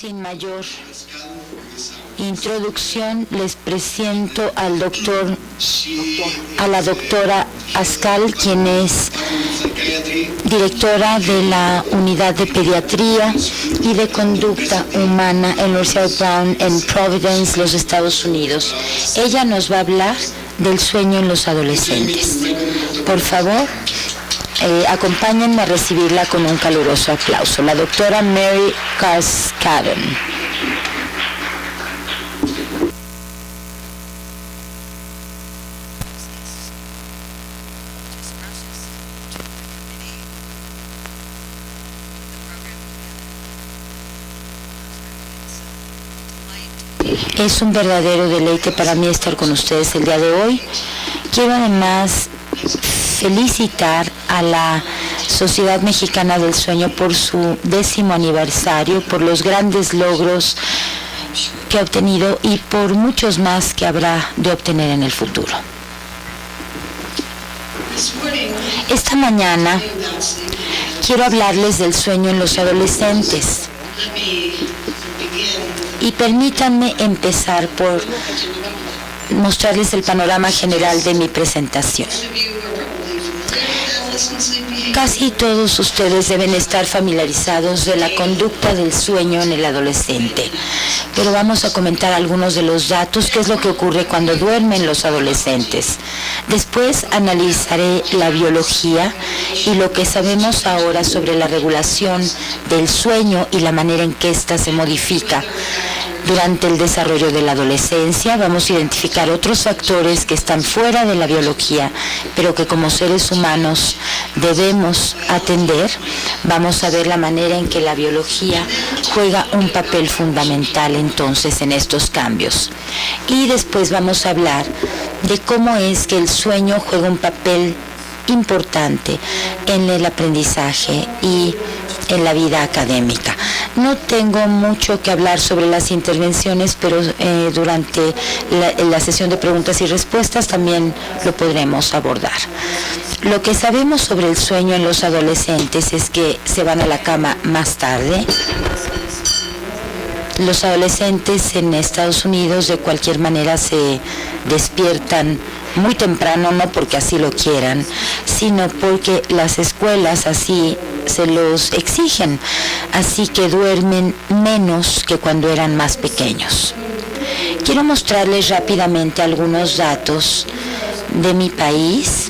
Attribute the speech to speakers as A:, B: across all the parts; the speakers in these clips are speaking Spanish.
A: Sin mayor introducción, les presento a la doctora Ascal, quien es directora de la Unidad de Pediatría y de Conducta Humana en la Universidad Brown en Providence, los Estados Unidos. Ella nos va a hablar del sueño en los adolescentes. Por favor, acompáñenme a recibirla con un caluroso aplauso. La doctora Mary Carskaddon. Es un verdadero deleite para mí estar con ustedes el día de hoy. Quiero además felicitar a la Sociedad Mexicana del Sueño por su 10º aniversario, por los grandes logros que ha obtenido y por muchos más que habrá de obtener en el futuro. Esta mañana quiero hablarles del sueño en los adolescentes. Y permítanme empezar por mostrarles el panorama general de mi presentación. Casi todos ustedes deben estar familiarizados de la conducta del sueño en el adolescente, pero vamos a comentar algunos de los datos, qué es lo que ocurre cuando duermen los adolescentes. Después analizaré la biología y lo que sabemos ahora sobre la regulación del sueño y la manera en que ésta se modifica durante el desarrollo de la adolescencia. Vamos a identificar otros factores que están fuera de la biología, pero que como seres humanos debemos atender. Vamos a ver la manera en que la biología juega un papel fundamental entonces en estos cambios. Y después vamos a hablar de cómo es que el sueño juega un papel importante en el aprendizaje y en la vida académica. No tengo mucho que hablar sobre las intervenciones, pero durante la sesión de preguntas y respuestas también lo podremos abordar. Lo que sabemos sobre el sueño en los adolescentes es que se van a la cama más tarde. Los adolescentes en Estados Unidos de cualquier manera se despiertan muy temprano, no porque así lo quieran, sino porque las escuelas así se los exigen, así que duermen menos que cuando eran más pequeños. Quiero mostrarles rápidamente algunos datos de mi país.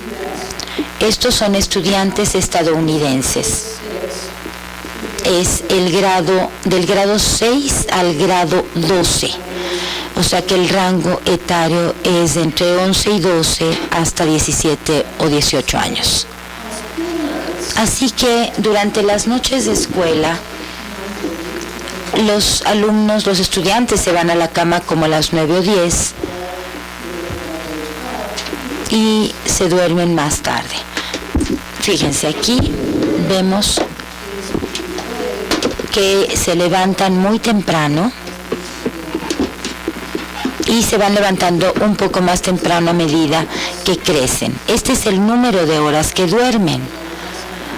A: Estos son estudiantes estadounidenses. Es el grado del grado 6 al grado 12. O sea que el rango etario es de entre 11 y 12 hasta 17 o 18 años. Así que durante las noches de escuela, los alumnos, los estudiantes se van a la cama como a las 9 o 10 y se duermen más tarde. Fíjense, aquí vemos que se levantan muy temprano y se van levantando un poco más temprano a medida que crecen. Este es el número de horas que duermen.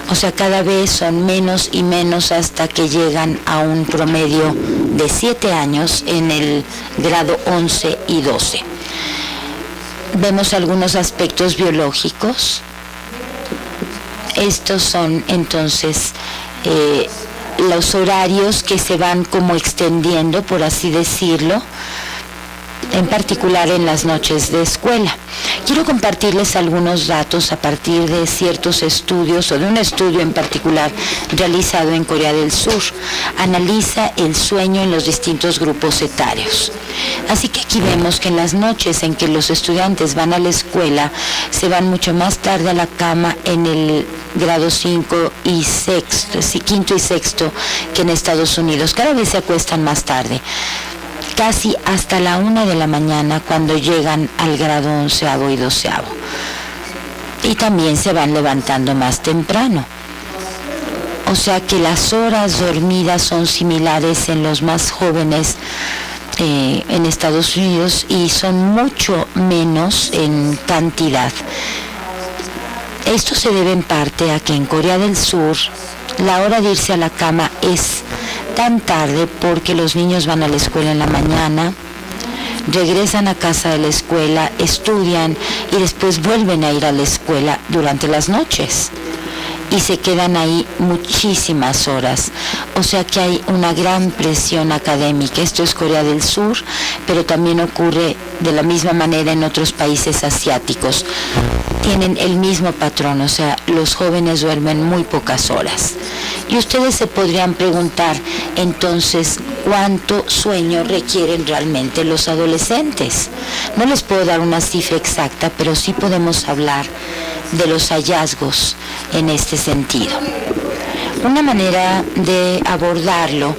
A: O sea, cada vez son menos y menos hasta que llegan a un promedio de 7 años en el grado 11 y 12. Vemos algunos aspectos biológicos. Estos son entonces los horarios que se van como extendiendo, por así decirlo, en particular en las noches de escuela. Quiero compartirles algunos datos a partir de ciertos estudios o de un estudio en particular realizado en Corea del Sur. Analiza el sueño en los distintos grupos etarios. Así que aquí vemos que en las noches en que los estudiantes van a la escuela, se van mucho más tarde a la cama en el grado 5 y 6, quinto y sexto, que en Estados Unidos. Cada vez se acuestan más tarde, casi hasta la 1 de la mañana cuando llegan al grado 11º y 12º. Y también se van levantando más temprano. O sea que las horas dormidas son similares en los más jóvenes en Estados Unidos y son mucho menos en cantidad. Esto se debe en parte a que en Corea del Sur la hora de irse a la cama es tan tarde porque los niños van a la escuela en la mañana, regresan a casa de la escuela, estudian y después vuelven a ir a la escuela durante las noches y se quedan ahí muchísimas horas. O sea que hay una gran presión académica. Esto es Corea del Sur, pero también ocurre de la misma manera en otros países asiáticos. Tienen el mismo patrón, o sea, los jóvenes duermen muy pocas horas. Y ustedes se podrían preguntar, entonces, ¿cuánto sueño requieren realmente los adolescentes? No les puedo dar una cifra exacta, pero sí podemos hablar de los hallazgos en este sentido. Una manera de abordarlo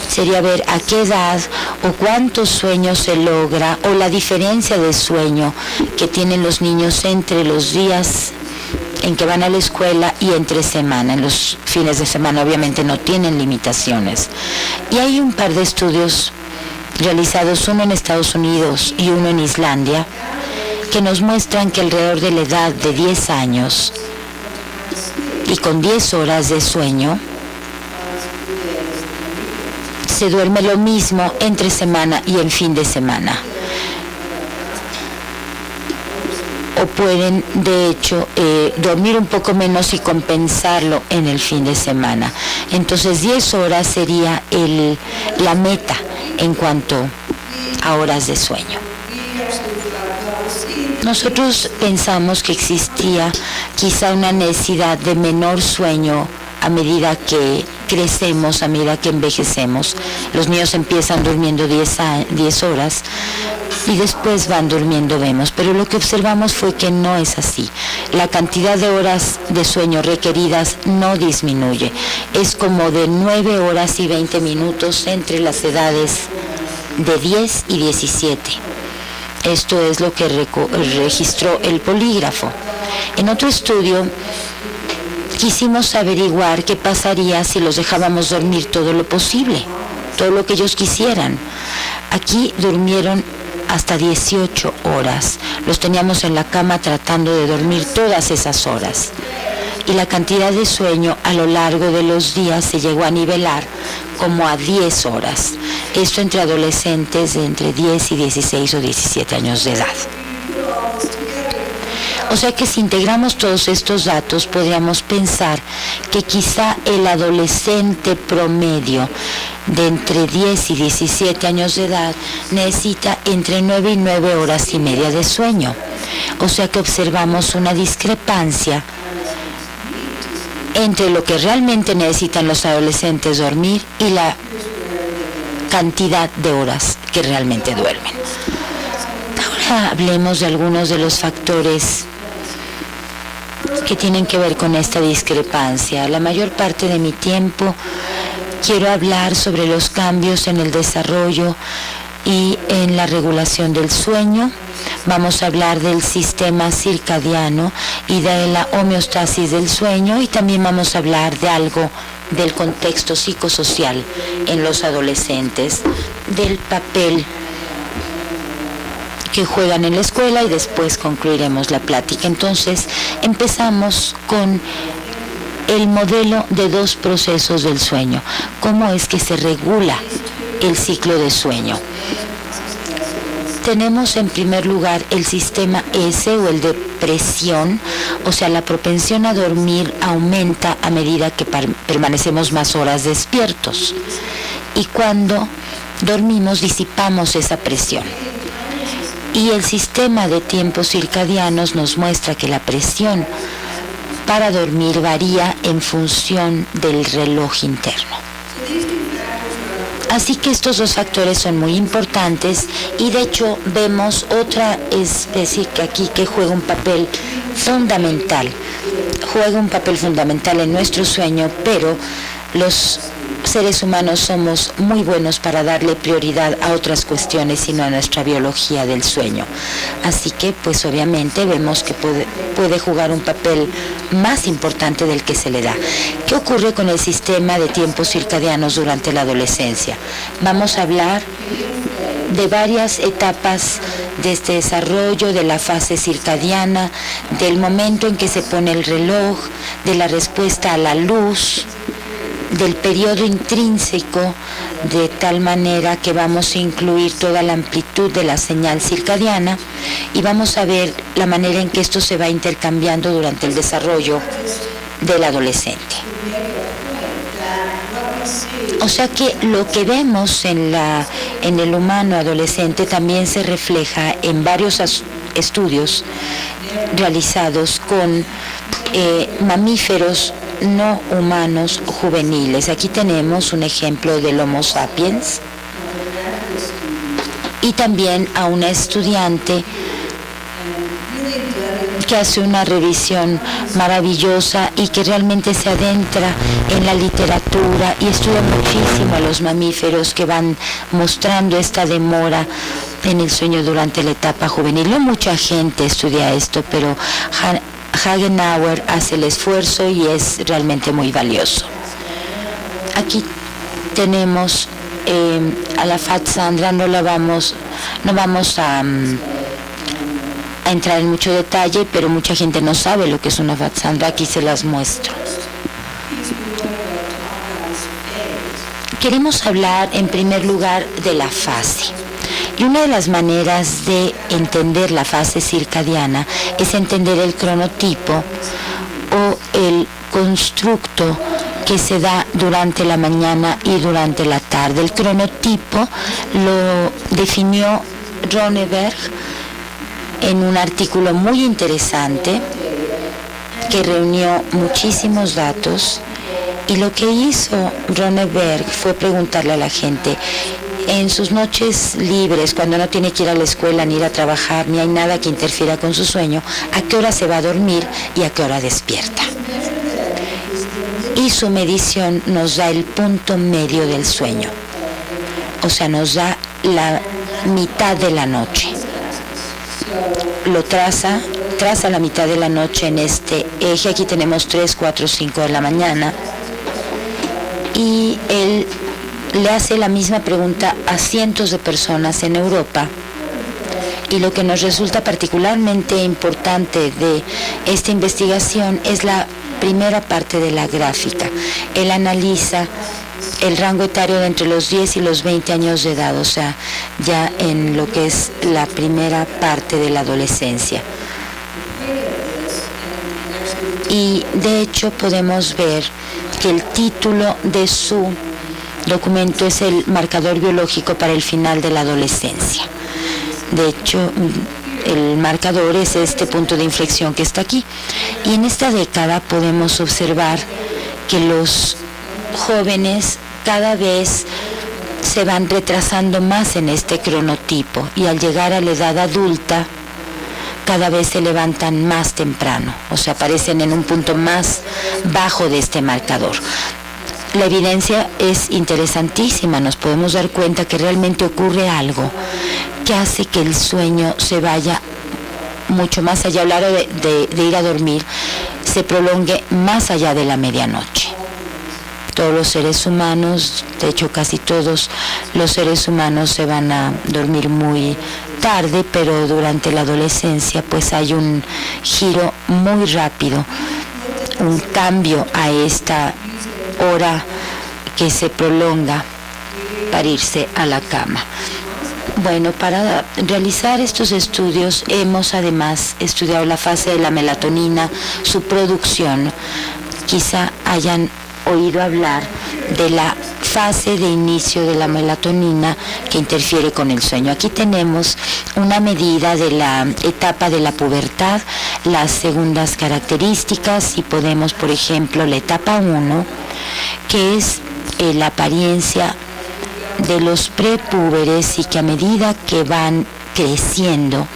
A: sería ver a qué edad o cuántos sueños se logra, o la diferencia de sueño que tienen los niños entre los días en que van a la escuela y entre semana. En los fines de semana obviamente no tienen limitaciones. Y hay un par de estudios realizados, uno en Estados Unidos y uno en Islandia, que nos muestran que alrededor de la edad de 10 años y con 10 horas de sueño, se duerme lo mismo entre semana y en fin de semana. O pueden, de hecho, dormir un poco menos y compensarlo en el fin de semana. Entonces 10 horas sería la meta en cuanto a horas de sueño. Nosotros pensamos que existía quizá una necesidad de menor sueño a medida que crecemos, a medida que envejecemos. Los niños empiezan durmiendo 10 horas y después van durmiendo menos, pero lo que observamos fue que no es así. La cantidad de horas de sueño requeridas no disminuye. Es como de 9 horas y 20 minutos entre las edades de 10 y 17. Esto es lo que registró el polígrafo. En otro estudio quisimos averiguar qué pasaría si los dejábamos dormir todo lo posible, todo lo que ellos quisieran. Aquí durmieron hasta 18 horas. Los teníamos en la cama tratando de dormir todas esas horas. Y la cantidad de sueño a lo largo de los días se llegó a nivelar como a 10 horas. Esto entre adolescentes de entre 10 y 16 o 17 años de edad. O sea que si integramos todos estos datos, podríamos pensar que quizá el adolescente promedio de entre 10 y 17 años de edad necesita entre 9 y 9 horas y media de sueño. O sea que observamos una discrepancia entre lo que realmente necesitan los adolescentes dormir y la cantidad de horas que realmente duermen. Ahora hablemos de algunos de los factores que tienen que ver con esta discrepancia. La mayor parte de mi tiempo quiero hablar sobre los cambios en el desarrollo y en la regulación del sueño. Vamos a hablar del sistema circadiano y de la homeostasis del sueño, y también vamos a hablar de algo del contexto psicosocial en los adolescentes, del papel que juegan en la escuela, y después concluiremos la plática. Entonces, empezamos con el modelo de dos procesos del sueño. ¿Cómo es que se regula el ciclo de sueño? Tenemos en primer lugar el sistema S, o el de presión, o sea, la propensión a dormir aumenta a medida que permanecemos más horas despiertos. Y cuando dormimos disipamos esa presión. Y el sistema de tiempos circadianos nos muestra que la presión para dormir varía en función del reloj interno. Así que estos dos factores son muy importantes, y de hecho vemos otra especie que aquí que juega un papel fundamental. Juega un papel fundamental en nuestro sueño, pero los seres humanos somos muy buenos para darle prioridad a otras cuestiones, sino a nuestra biología del sueño. Así que, pues obviamente vemos que puede jugar un papel más importante del que se le da. ¿Qué ocurre con el sistema de tiempos circadianos durante la adolescencia? Vamos a hablar de varias etapas de este desarrollo, de la fase circadiana, del momento en que se pone el reloj, de la respuesta a la luz, del periodo intrínseco, de tal manera que vamos a incluir toda la amplitud de la señal circadiana y vamos a ver la manera en que esto se va intercambiando durante el desarrollo del adolescente. O sea que lo que vemos en el humano adolescente también se refleja en varios estudios realizados con mamíferos no humanos juveniles. Aquí tenemos un ejemplo del Homo sapiens y también a una estudiante que hace una revisión maravillosa y que realmente se adentra en la literatura y estudia muchísimo a los mamíferos que van mostrando esta demora en el sueño durante la etapa juvenil. No mucha gente estudia esto, pero Hagenauer hace el esfuerzo y es realmente muy valioso. Aquí tenemos a la Fatsandra, no vamos a entrar en mucho detalle, pero mucha gente no sabe lo que es una Fatsandra. Aquí se las muestro. Queremos hablar en primer lugar de la fase. Y una de las maneras de entender la fase circadiana es entender el cronotipo o el constructo que se da durante la mañana y durante la tarde. El cronotipo lo definió Ronneberg en un artículo muy interesante que reunió muchísimos datos, y lo que hizo Ronneberg fue preguntarle a la gente en sus noches libres, cuando no tiene que ir a la escuela ni ir a trabajar, ni hay nada que interfiera con su sueño, a qué hora se va a dormir y a qué hora despierta. Y su medición nos da el punto medio del sueño, o sea, nos da la mitad de la noche. Lo traza la mitad de la noche en este eje. Aquí tenemos 3, 4, 5 de la mañana, y él le hace la misma pregunta a cientos de personas en Europa, y lo que nos resulta particularmente importante de esta investigación es la primera parte de la gráfica. Él analiza el rango etario de entre los 10 y los 20 años de edad, o sea, ya en lo que es la primera parte de la adolescencia. Y de hecho podemos ver que el título de su documento es el marcador biológico para el final de la adolescencia. De hecho, el marcador es este punto de inflexión que está aquí. Y en esta década podemos observar que los jóvenes cada vez se van retrasando más en este cronotipo, y al llegar a la edad adulta cada vez se levantan más temprano, o sea, aparecen en un punto más bajo de este marcador. La evidencia es interesantísima, nos podemos dar cuenta que realmente ocurre algo que hace que el sueño se vaya mucho más allá, a la hora de ir a dormir, se prolongue más allá de la medianoche. Todos los seres humanos, de hecho casi todos los seres humanos se van a dormir muy tarde, pero durante la adolescencia pues hay un giro muy rápido, un cambio a esta hora que se prolonga para irse a la cama. Bueno, para realizar estos estudios hemos además estudiado la fase de la melatonina, su producción. Quizá hayan oído hablar de la fase de inicio de la melatonina que interfiere con el sueño. Aquí tenemos una medida de la etapa de la pubertad, las segundas características, y podemos, por ejemplo, la etapa 1, que es la apariencia de los prepúberes, y que a medida que van creciendo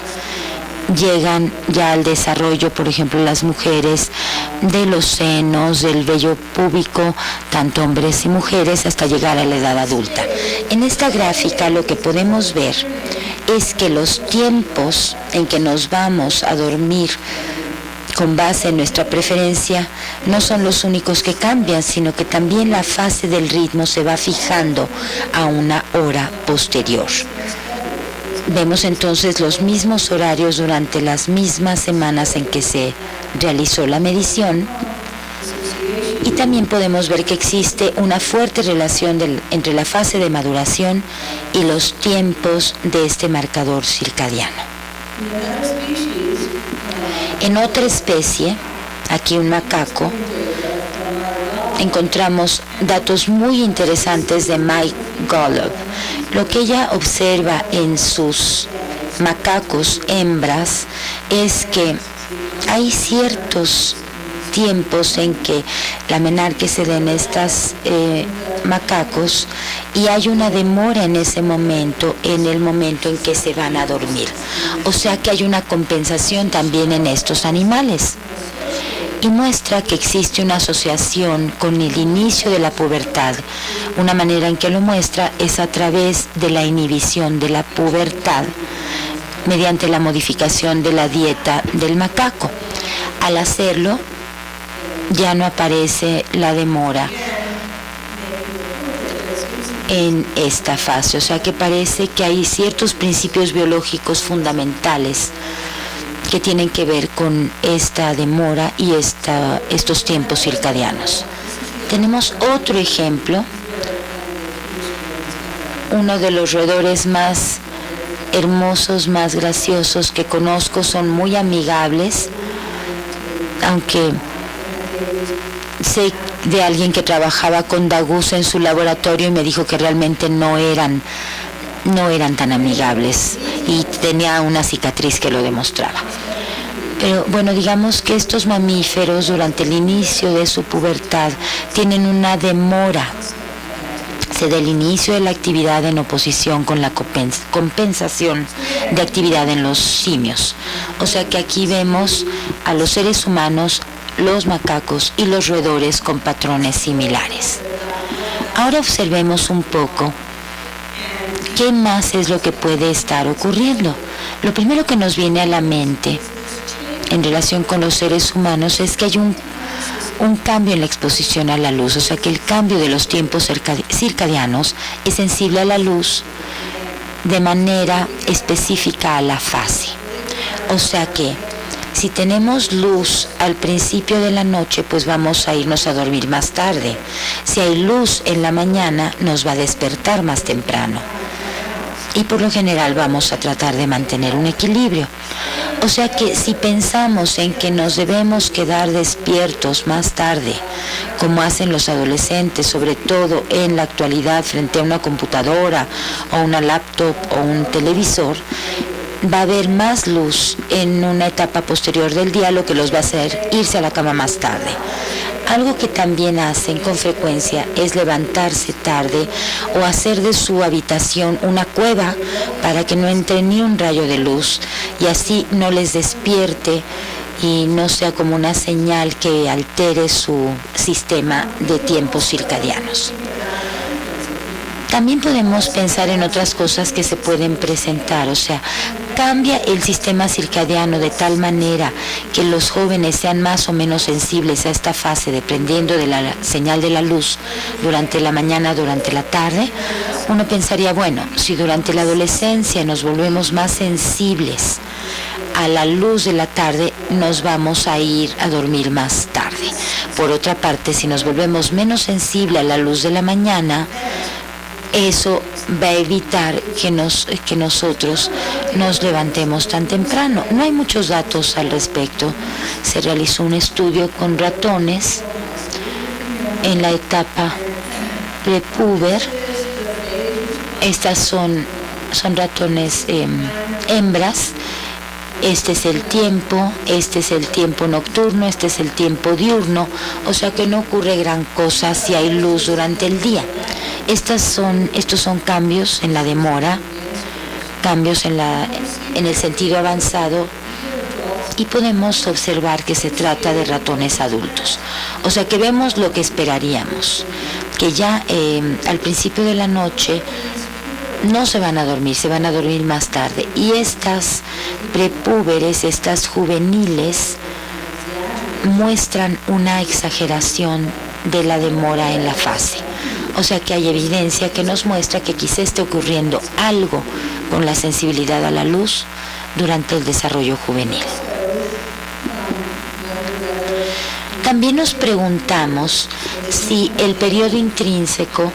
A: llegan ya al desarrollo, por ejemplo, las mujeres, de los senos, del vello púbico, tanto hombres y mujeres, hasta llegar a la edad adulta. En esta gráfica lo que podemos ver es que los tiempos en que nos vamos a dormir con base en nuestra preferencia no son los únicos que cambian, sino que también la fase del ritmo se va fijando a una hora posterior. Vemos entonces los mismos horarios durante las mismas semanas en que se realizó la medición, Y también podemos ver que existe una fuerte relación entre la fase de maduración y los tiempos de este marcador circadiano. En otra especie, aquí un macaco, encontramos datos muy interesantes de Mike Golub. Lo que ella observa en sus macacos hembras es que hay ciertos tiempos en que la menarque se da en estas macacos y hay una demora en ese momento, en el momento en que se van a dormir. O sea que hay una compensación también en estos animales. Y muestra que existe una asociación con el inicio de la pubertad. Una manera en que lo muestra es a través de la inhibición de la pubertad mediante la modificación de la dieta del macaco. Al hacerlo, ya no aparece la demora en esta fase, o sea que parece que hay ciertos principios biológicos fundamentales que tienen que ver con esta demora y estos tiempos circadianos. Tenemos otro ejemplo, uno de los roedores más hermosos, más graciosos que conozco, son muy amigables, aunque sé de alguien que trabajaba con dagus en su laboratorio y me dijo que realmente no eran tan amigables y tenía una cicatriz que lo demostraba. Pero bueno, digamos que estos mamíferos durante el inicio de su pubertad tienen una demora. Se da el inicio de la actividad en oposición con la compensación de actividad en los simios. O sea que aquí vemos a los seres humanos, los macacos y los roedores con patrones similares. Ahora observemos un poco qué más es lo que puede estar ocurriendo. Lo primero que nos viene a la mente en relación con los seres humanos es que hay un cambio en la exposición a la luz, o sea que el cambio de los tiempos circadianos es sensible a la luz de manera específica a la fase. O sea que si tenemos luz al principio de la noche, pues vamos a irnos a dormir más tarde. Si hay luz en la mañana, nos va a despertar más temprano. Y por lo general vamos a tratar de mantener un equilibrio. O sea que si pensamos en que nos debemos quedar despiertos más tarde, como hacen los adolescentes, sobre todo en la actualidad frente a una computadora o una laptop o un televisor, va a haber más luz en una etapa posterior del día, lo que los va a hacer irse a la cama más tarde. Algo que también hacen con frecuencia es levantarse tarde o hacer de su habitación una cueva para que no entre ni un rayo de luz y así no les despierte y no sea como una señal que altere su sistema de tiempos circadianos. También podemos pensar en otras cosas que se pueden presentar, o sea, cambia el sistema circadiano de tal manera que los jóvenes sean más o menos sensibles a esta fase dependiendo de la señal de la luz durante la mañana, durante la tarde. Uno pensaría, bueno, si durante la adolescencia nos volvemos más sensibles a la luz de la tarde, nos vamos a ir a dormir más tarde. Por otra parte, si nos volvemos menos sensibles a la luz de la mañana, eso va a evitar que nosotros nos levantemos tan temprano. No hay muchos datos al respecto. Se realizó un estudio con ratones en la etapa prepúber. Estas son ratones hembras. Este es el tiempo nocturno, este es el tiempo diurno, o sea que no ocurre gran cosa si hay luz durante el día. Estos son cambios en la demora, cambios en el sentido avanzado, y podemos observar que se trata de ratones adultos. O sea que vemos lo que esperaríamos, que ya al principio de la noche no se van a dormir, se van a dormir más tarde. Y estas prepúberes, estas juveniles, muestran una exageración de la demora en la fase. O sea que hay evidencia que nos muestra que quizá esté ocurriendo algo con la sensibilidad a la luz durante el desarrollo juvenil. También nos preguntamos si el periodo intrínseco,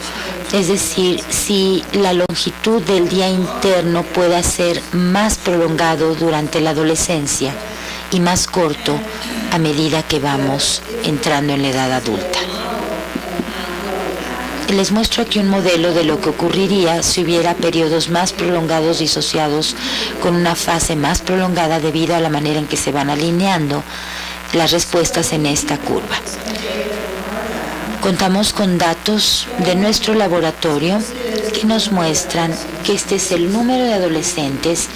A: es decir, si la longitud del día interno pueda ser más prolongado durante la adolescencia y más corto a medida que vamos entrando en la edad adulta. Les muestro aquí un modelo de lo que ocurriría si hubiera periodos más prolongados disociados con una fase más prolongada debido a la manera en que se van alineando las respuestas en esta curva. Contamos con datos de nuestro laboratorio que nos muestran que este es el número de adolescentes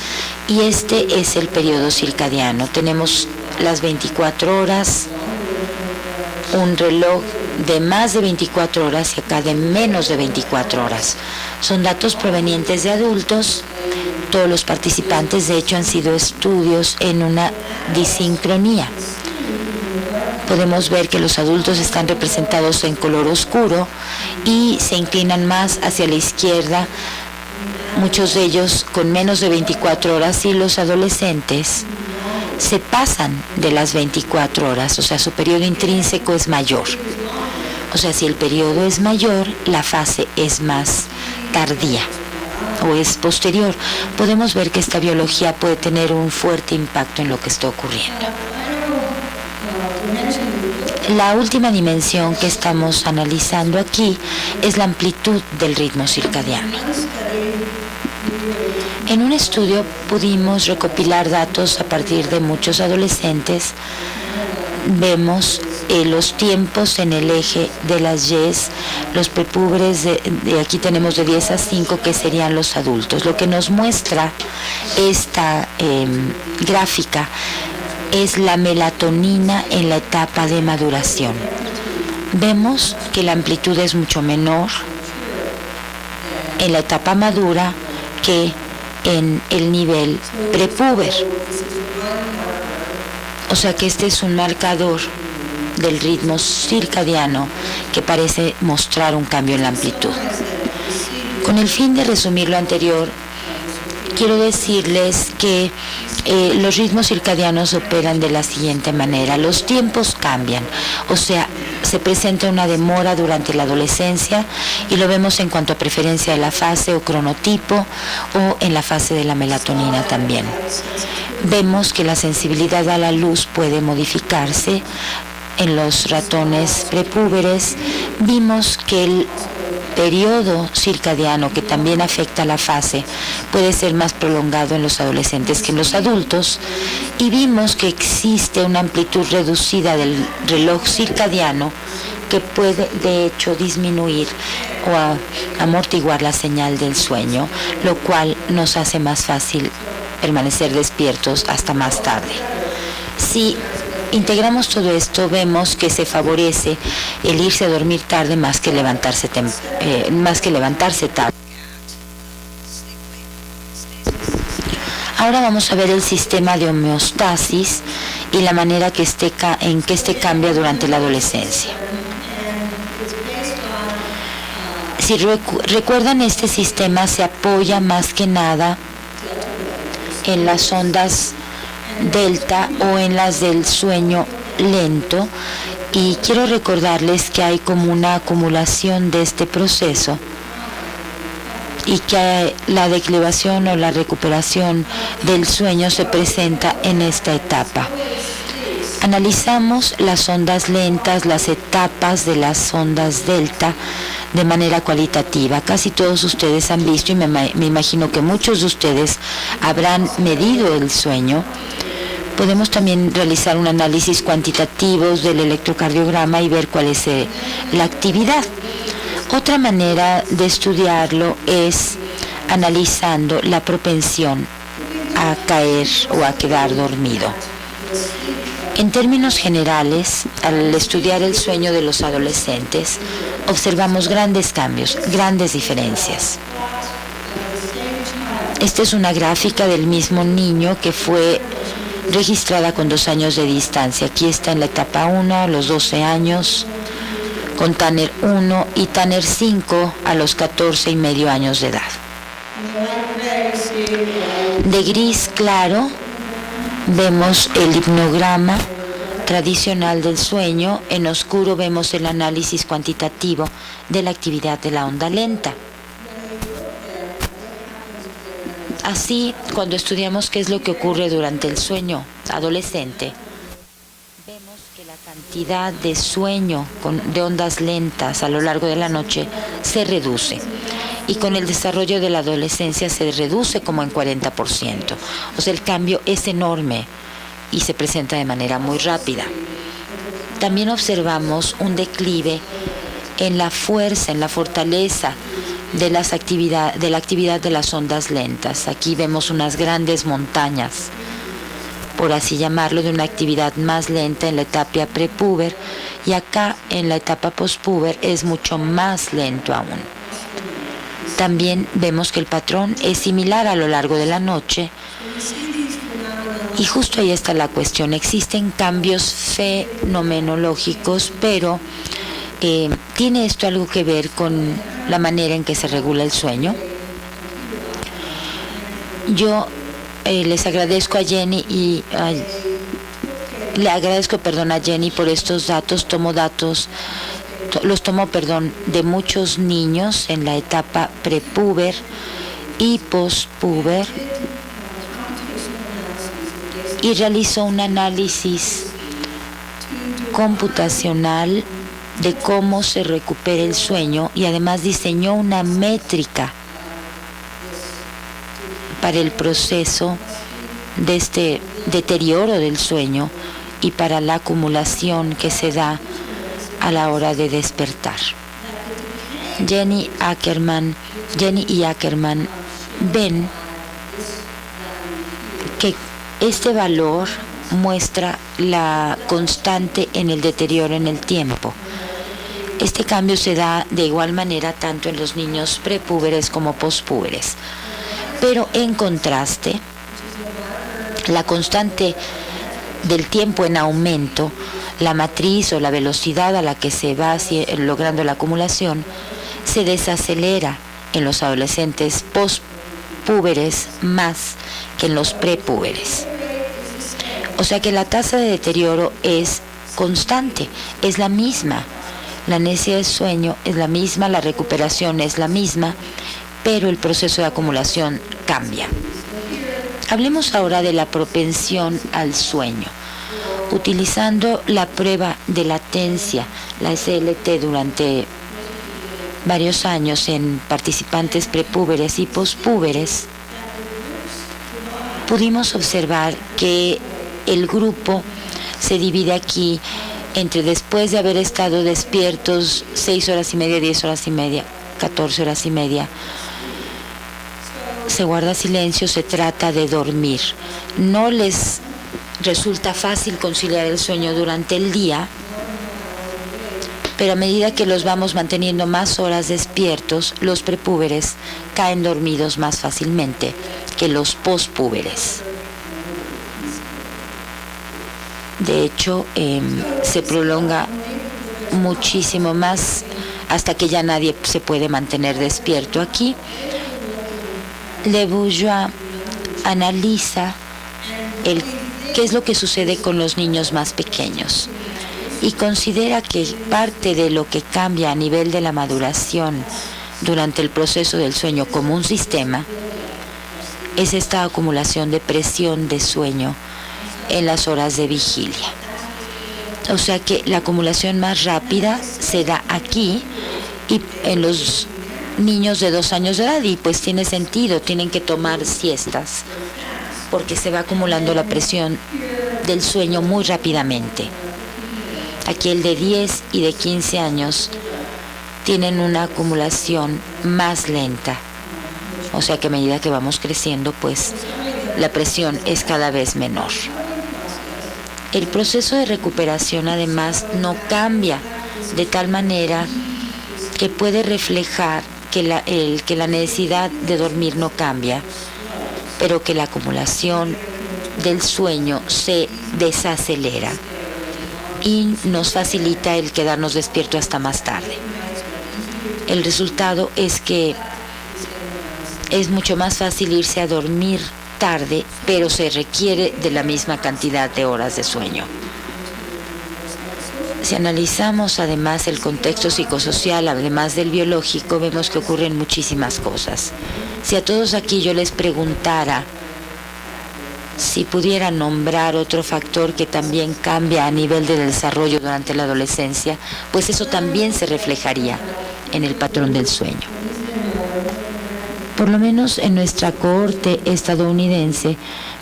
A: y este es el periodo circadiano. Tenemos las 24 horas, un reloj de más de 24 horas y acá de menos de 24 horas. Son datos provenientes de adultos. Todos los participantes, de hecho, han sido estudios en una disincronía. Podemos ver que los adultos están representados en color oscuro y se inclinan más hacia la izquierda, muchos de ellos con menos de 24 horas, y los adolescentes se pasan de las 24 horas, o sea, su periodo intrínseco es mayor. O sea, si el periodo es mayor, la fase es más tardía o es posterior. Podemos ver que esta biología puede tener un fuerte impacto en lo que está ocurriendo. La última dimensión que estamos analizando aquí es la amplitud del ritmo circadiano. En un estudio pudimos recopilar datos a partir de muchos adolescentes. Vemos los tiempos en el eje de las Ys, los prepúberes de aquí tenemos de 10 a 5 que serían los adultos. Lo que nos muestra esta gráfica es la melatonina en la etapa de maduración. Vemos que la amplitud es mucho menor en la etapa madura que en el nivel prepúber. O sea que este es un marcador del ritmo circadiano que parece mostrar un cambio en la amplitud. Con el fin de resumir lo anterior, quiero decirles que los ritmos circadianos operan de la siguiente manera. Los tiempos cambian, o sea, se presenta una demora durante la adolescencia y lo vemos en cuanto a preferencia de la fase o cronotipo o en la fase de la melatonina también. Vemos que la sensibilidad a la luz puede modificarse en los ratones prepúberes. Vimos que el periodo circadiano, que también afecta la fase, puede ser más prolongado en los adolescentes que en los adultos, y vimos que existe una amplitud reducida del reloj circadiano que puede de hecho disminuir o amortiguar la señal del sueño, lo cual nos hace más fácil permanecer despiertos hasta más tarde. Si integramos todo esto, vemos que se favorece el irse a dormir tarde más que levantarse tarde. Ahora vamos a ver el sistema de homeostasis y la manera en que este cambia durante la adolescencia. Si recuerdan, este sistema se apoya más que nada en las ondas delta o en las del sueño lento, y quiero recordarles que hay como una acumulación de este proceso y que la declivación o la recuperación del sueño se presenta en esta etapa. Analizamos las ondas lentas, las etapas de las ondas delta de manera cualitativa. Casi todos ustedes han visto, y me imagino que muchos de ustedes habrán medido el sueño. Podemos también realizar un análisis cuantitativo del electrocardiograma y ver cuál es la actividad. Otra manera de estudiarlo es analizando la propensión a caer o a quedar dormido. En términos generales, al estudiar el sueño de los adolescentes, observamos grandes cambios, grandes diferencias. Esta es una gráfica del mismo niño que fue registrada con 2 años de distancia. Aquí está en la etapa 1 a los 12 años, con Tanner 1 y Tanner 5 a los 14 y medio años de edad. De gris claro vemos el hipnograma tradicional del sueño, en oscuro vemos el análisis cuantitativo de la actividad de la onda lenta. Así, cuando estudiamos qué es lo que ocurre durante el sueño adolescente, vemos que la cantidad de sueño de ondas lentas a lo largo de la noche se reduce. Y con el desarrollo de la adolescencia se reduce como en 40%. O sea, el cambio es enorme y se presenta de manera muy rápida. También observamos un declive en la fuerza, en la fortaleza de la actividad de las ondas lentas. Aquí vemos unas grandes montañas, por así llamarlo, de una actividad más lenta en la etapa prepúber, y acá en la etapa postpúber es mucho más lento aún. También vemos que el patrón es similar a lo largo de la noche. Y justo ahí está la cuestión. Existen cambios fenomenológicos, pero ¿tiene esto algo que ver con la manera en que se regula el sueño? Yo les agradezco a Jenny a Jenny por estos datos. Los tomo de muchos niños en la etapa prepúber y postpúber, y realizó un análisis computacional de cómo se recupera el sueño, y además diseñó una métrica para el proceso de este deterioro del sueño y para la acumulación que se da a la hora de despertar. Jenny y Ackerman ven que este valor muestra la constante en el deterioro en el tiempo. Este cambio se da de igual manera tanto en los niños prepúberes como pospúberes. Pero en contraste, la constante del tiempo en aumento, la matriz o la velocidad a la que se va logrando la acumulación, se desacelera en los adolescentes pospúberes más que en los prepúberes. O sea que la tasa de deterioro es constante, es la misma. La necesidad de sueño es la misma, la recuperación es la misma, pero el proceso de acumulación cambia. Hablemos ahora de la propensión al sueño. Utilizando la prueba de latencia, la SLT, durante varios años en participantes prepúberes y pospúberes, pudimos observar que el grupo se divide aquí entre después de haber estado despiertos 6 horas y media, 10 horas y media, 14 horas y media, se guarda silencio, se trata de dormir. No les resulta fácil conciliar el sueño durante el día, pero a medida que los vamos manteniendo más horas despiertos, los prepúberes caen dormidos más fácilmente que los pospúberes. De hecho, se prolonga muchísimo más hasta que ya nadie se puede mantener despierto. Aquí, Le Bourgeois analiza qué es lo que sucede con los niños más pequeños y considera que parte de lo que cambia a nivel de la maduración durante el proceso del sueño como un sistema es esta acumulación de presión de sueño en las horas de vigilia. O sea que la acumulación más rápida se da aquí y en los niños de 2 años de edad, y pues tiene sentido, tienen que tomar siestas porque se va acumulando la presión del sueño muy rápidamente. Aquí el de 10 y de 15 años tienen una acumulación más lenta. O sea que a medida que vamos creciendo, pues la presión es cada vez menor. El proceso de recuperación además no cambia de tal manera que puede reflejar que la necesidad de dormir no cambia, pero que la acumulación del sueño se desacelera y nos facilita el quedarnos despiertos hasta más tarde. El resultado es que es mucho más fácil irse a dormir tarde, pero se requiere de la misma cantidad de horas de sueño. Si analizamos además el contexto psicosocial, además del biológico, vemos que ocurren muchísimas cosas. Si a todos aquí yo les preguntara si pudiera nombrar otro factor que también cambia a nivel de desarrollo durante la adolescencia, pues eso también se reflejaría en el patrón del sueño. Por lo menos en nuestra cohorte estadounidense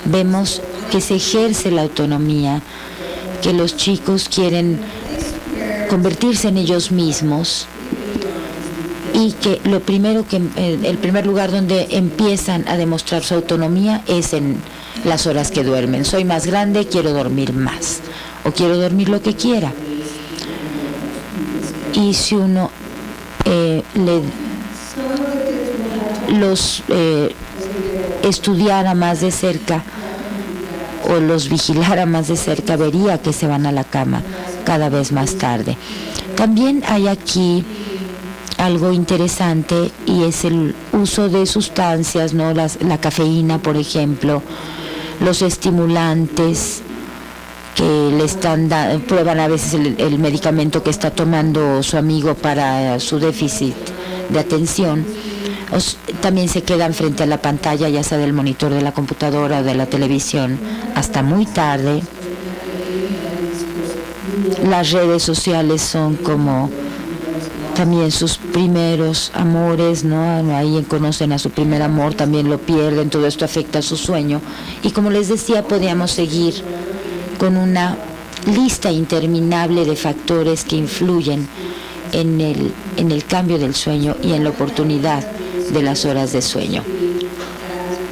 A: vemos que se ejerce la autonomía, que los chicos quieren convertirse en ellos mismos y que el primer lugar donde empiezan a demostrar su autonomía es en las horas que duermen. Soy más grande, quiero dormir más o quiero dormir lo que quiera. Y si uno estudiara más de cerca o los vigilara más de cerca, vería que se van a la cama cada vez más tarde. También hay aquí algo interesante y es el uso de sustancias, ¿no? La cafeína, por ejemplo, los estimulantes que le están prueban a veces el medicamento que está tomando su amigo para su déficit de atención. También se quedan frente a la pantalla, ya sea del monitor de la computadora o de la televisión, hasta muy tarde. Las redes sociales son como también sus primeros amores, ¿no? Ahí conocen a su primer amor, también lo pierden, todo esto afecta a su sueño. Y como les decía, podíamos seguir con una lista interminable de factores que influyen en el cambio del sueño y en la oportunidad de las horas de sueño.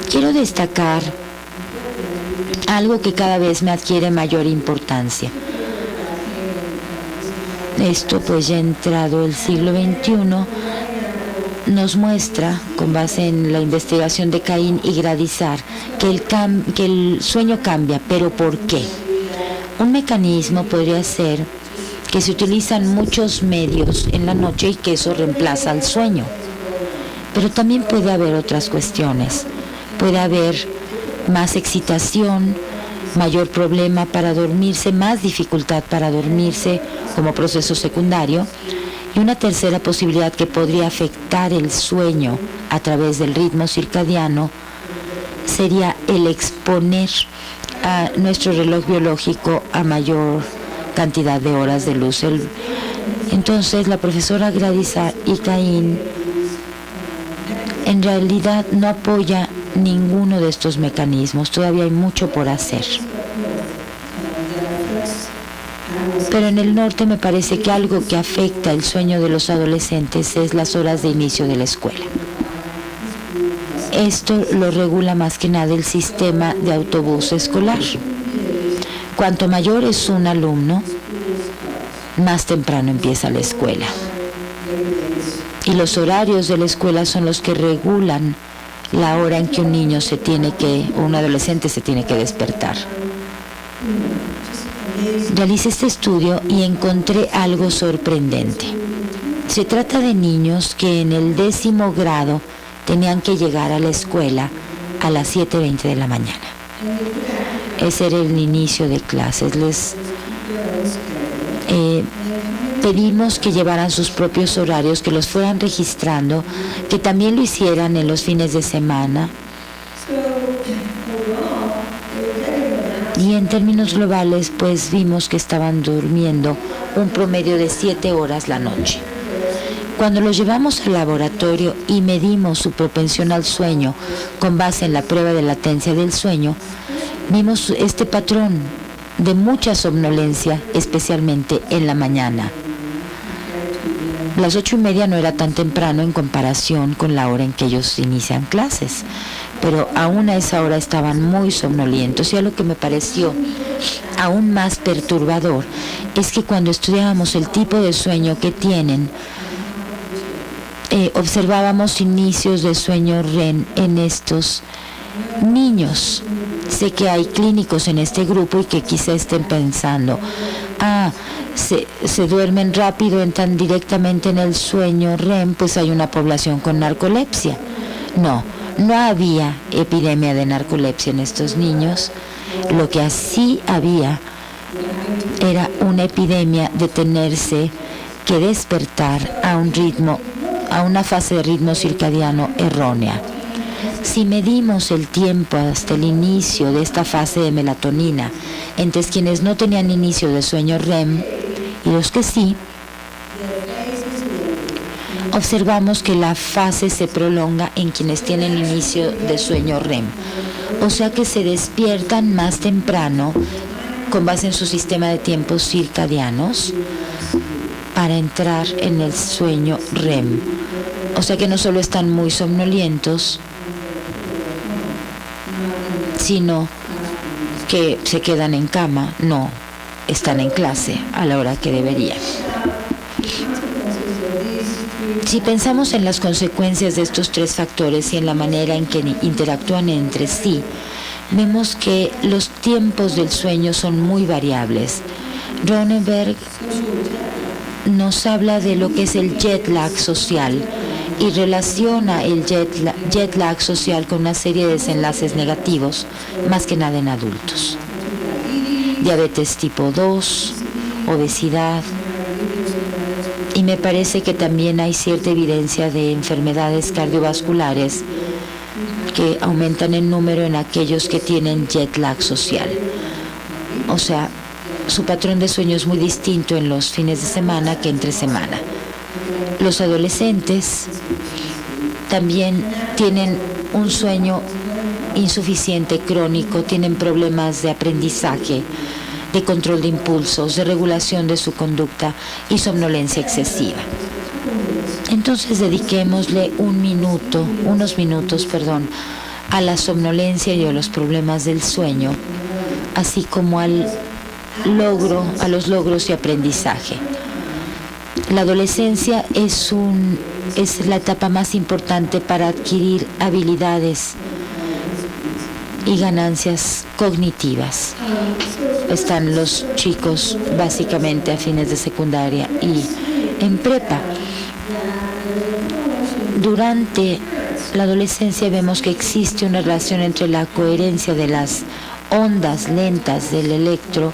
A: Quiero destacar algo que cada vez me adquiere mayor importancia. Esto, pues ya entrado el siglo XXI, nos muestra, con base en la investigación de Caín y Gradisar, que el sueño cambia, pero ¿por qué? Un mecanismo podría ser que se utilizan muchos medios en la noche y que eso reemplaza al sueño. Pero también puede haber otras cuestiones. Puede haber más excitación, mayor problema para dormirse, más dificultad para dormirse como proceso secundario. Y una tercera posibilidad que podría afectar el sueño a través del ritmo circadiano sería el exponer a nuestro reloj biológico a mayor cantidad de horas de luz. Entonces la profesora Gradisar y Caín en realidad no apoya ninguno de estos mecanismos. Todavía hay mucho por hacer. Pero en el norte me parece que algo que afecta el sueño de los adolescentes es las horas de inicio de la escuela. Esto lo regula más que nada el sistema de autobús escolar. Cuanto mayor es un alumno, más temprano empieza la escuela. Y los horarios de la escuela son los que regulan la hora en que un niño un adolescente se tiene que despertar. Realicé este estudio y encontré algo sorprendente. Se trata de niños que en el 10º grado tenían que llegar a la escuela a las 7:20 de la mañana. Ese era el inicio de clases. Les pedimos que llevaran sus propios horarios, que los fueran registrando, que también lo hicieran en los fines de semana. Y en términos globales, pues vimos que estaban durmiendo un promedio de 7 horas la noche. Cuando los llevamos al laboratorio y medimos su propensión al sueño con base en la prueba de latencia del sueño, vimos este patrón de mucha somnolencia, especialmente en la mañana. Las 8:30 no era tan temprano en comparación con la hora en que ellos inician clases, pero aún a esa hora estaban muy somnolientos. Y lo que me pareció aún más perturbador es que cuando estudiábamos el tipo de sueño que tienen, observábamos inicios de sueño REM en estos niños. Sé que hay clínicos en este grupo y que quizá estén pensando, se duermen rápido, entran directamente en el sueño REM, pues hay una población con narcolepsia. No había epidemia de narcolepsia en estos niños. Lo que así había era una epidemia de tenerse que despertar a un ritmo, a una fase de ritmo circadiano errónea. Si medimos el tiempo hasta el inicio de esta fase de melatonina entre quienes no tenían inicio de sueño REM y los que sí, observamos que la fase se prolonga en quienes tienen inicio de sueño REM. O sea que se despiertan más temprano con base en su sistema de tiempos circadianos para entrar en el sueño REM. O sea que no solo están muy somnolientos, sino que se quedan en cama, no están en clase a la hora que deberían. Si pensamos en las consecuencias de estos tres factores y en la manera en que interactúan entre sí, vemos que los tiempos del sueño son muy variables. Ronenberg nos habla de lo que es el jet lag social y relaciona el jet lag social con una serie de desenlaces negativos, más que nada en adultos. Diabetes tipo 2, obesidad, y me parece que también hay cierta evidencia de enfermedades cardiovasculares que aumentan en número en aquellos que tienen jet lag social. O sea, su patrón de sueño es muy distinto en los fines de semana que entre semana. Los adolescentes también tienen un sueño insuficiente crónico, tienen problemas de aprendizaje, de control de impulsos, de regulación de su conducta y somnolencia excesiva. Entonces dediquémosle unos minutos, a la somnolencia y a los problemas del sueño, así como a los logros y aprendizaje. La adolescencia es la etapa más importante para adquirir habilidades y ganancias cognitivas. Están los chicos básicamente a fines de secundaria y en prepa. Durante la adolescencia vemos que existe una relación entre la coherencia de las ondas lentas del electro